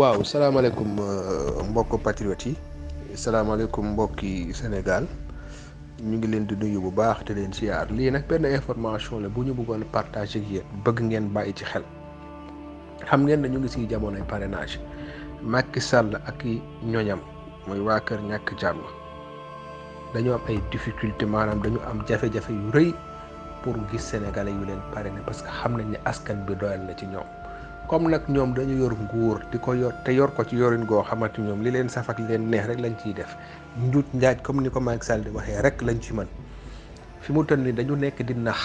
waaw salaamaaleykum mbokk patriotes yi salaamaaleykum mbokki Sénégal ñu ngi leen di nuyu bu baax te leen siyaar lii nag benn information la bu ñu bëggoon partager ak yéen bëgg ngeen bàyyi ci xel xam ngeen ne ñu ngi si jamonoy parrainage Macky Sall ak i ñoñam mooy waa kër ñàkk jàmm dañu am ay difficulté maanaam dañu am jafe-jafe yu rëy pour gis sénégalais yu leen parrainer parce que xam nañ ne askan bi doyal na ci ñoom. comme nag ñoom dañu yor nguur di ko yor te yor ko ci yorin goo xamante ñoom li leen saf ak li leen neex rek lañ ciy def njuuj njaaj comme ni ko Macky Sall di waxee rek lañ ci mën fi mu toll ni dañu nekk di nax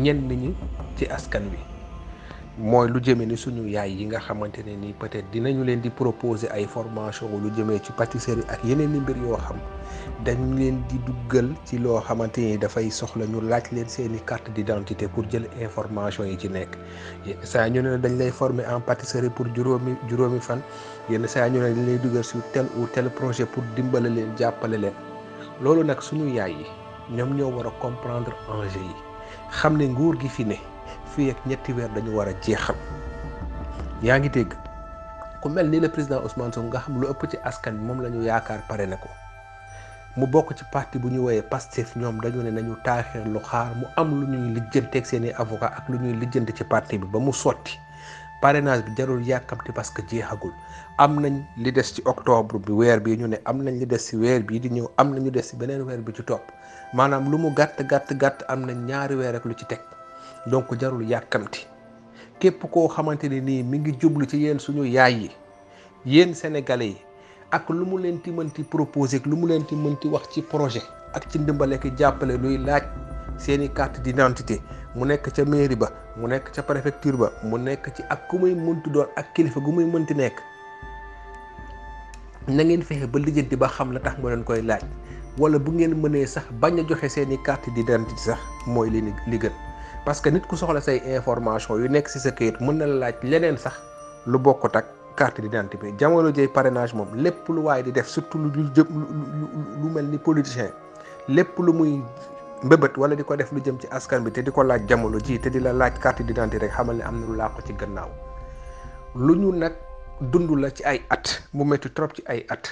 ñenn ñi ci askan wi mooy lu jëmee ni suñu yaay yi nga xamante ne nii peut-être dinañu leen di proposer ay formation lu jëmee ci pâtisserie ak yeneen i mbir yoo xam dañu leen di duggal ci loo xamante ni dafay soxla ñu laaj leen seeni carte d'identité pour jël information yi ci nekk saa ñu ne dañ lay former en pâtisserie pour juróomi fan yenn saa ñu ne dañ lay duggal sur tel ou tel projet pour dimbale leen jàppale leen loolu nag suñu yaay yi ñoom ñoo war a comprendre enjeu yi xam ne nguur gi fi ne fii ak ñetti weer dañu war a jeexal yaa ngi dégg ku mel ni le président Ousmane Sonko nga xam lu ëpp ci askan bi moom la ñu yaakaar pare na ko mu bokk ci parti bu ñu woowee Pastef ñoom dañu ne nañu taaxeer lu xaar mu am lu ñuy lijjanteeg seeni avocat ak lu ñuy lijjanti ci parti bi ba mu sotti parrainage bi jarul yàkkamti parce que jeexagul am nañ li des ci octobre bi weer bii ñu ne am nañ li des ci weer bii di ñëw am nañu des ci beneen weer bi ci topp maanaam lu mu gàtt am nañ ñaari weer ak lu ci teg donc jarul yàkkamti képp koo xamante ne nii mi ngi jublu ci yéen suñu yaay yi yéen sénégalais yi ak lu mu leen ti mënti proposer lu mu leen ti mënti wax ci projet ak ci ndimbale ki jàppale luy laaj seeni carte d'identité mu nekk ca mairie ba mu nekk ca préfecture ba mu nekk ci ak ku muy mënti doon ak kilifa gu muy mënti nekk na ngeen fexe ba lijjanti ba xam la tax mu leen koy laaj wala bu ngeen mënee sax bañ a joxe seeni carte d'identité sax mooy li gën parce que nit ku soxla say information yu nekk ci sa kayit mën na la laaj leneen sax lu bokkut ak carte d'identité bi jamono jëy parrainage moom lépp lu waaye di def surtout lu mel ni politicien lépp lu muy mbëbët wala di ko def lu jëm ci askan bi te di ko laaj jamono ji te di la laaj carte d'identité rek xamal ne am na lu laa ko ci gannaaw lu ñu nag dund la ci ay at mu métti trop ci ay at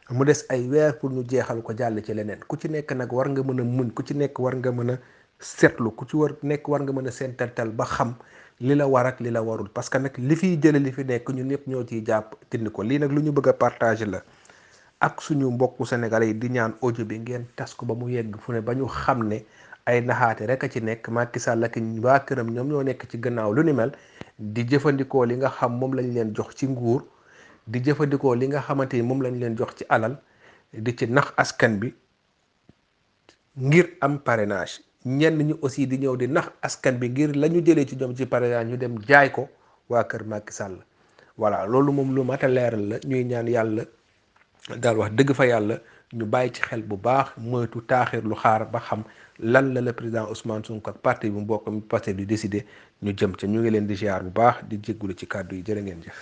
mu des ay weer pour ñu jeexal ko jàll ci leneen ku ci nekk nag war nga mën a muñ ku ci nekk war nga mën a seetlu ku ci war nga mën a seetantal ba xam li la war ak li la warul parce que nag li fiy jële li fi nekk ñun ñëpp ñoo ciy jàpp tindi ko lii nag lu ñu bëgg a partager la ak suñu mbokku sénégalais yi di ñaan audio bi ngeen tas ko ba mu yegg fu ne ba ñu xam ne ay naxaate rek a ci nekk Macky Sall ak waa këram ñoom ñoo nekk ci gannaaw lu ni mel di jëfandikoo li nga xam moom lañ leen jox ci nguur di jëfandikoo li nga xamante ni moom lañ leen jox ci alal di ci nax askan bi ngir am parrainage ñenn ñi aussi di ñëw di nax askan bi ngir la ñu jëlee ci ñoom ci parrainage ñu dem jaay ko waa kër Macky Sall voilà loolu moom lu mat a leeral la ñuy ñaan yàlla daal wax dëgg fa yàlla ñu bàyyi ci xel bu baax moytu taaxir lu xaar ba xam lan la le président Ousmane Sonko ak parti bu mbokk mi passé di décider ñu jëm ca ñu ngi leen di ziar bu baax di jéggulu ci kàddu yi jërë ngeen jëf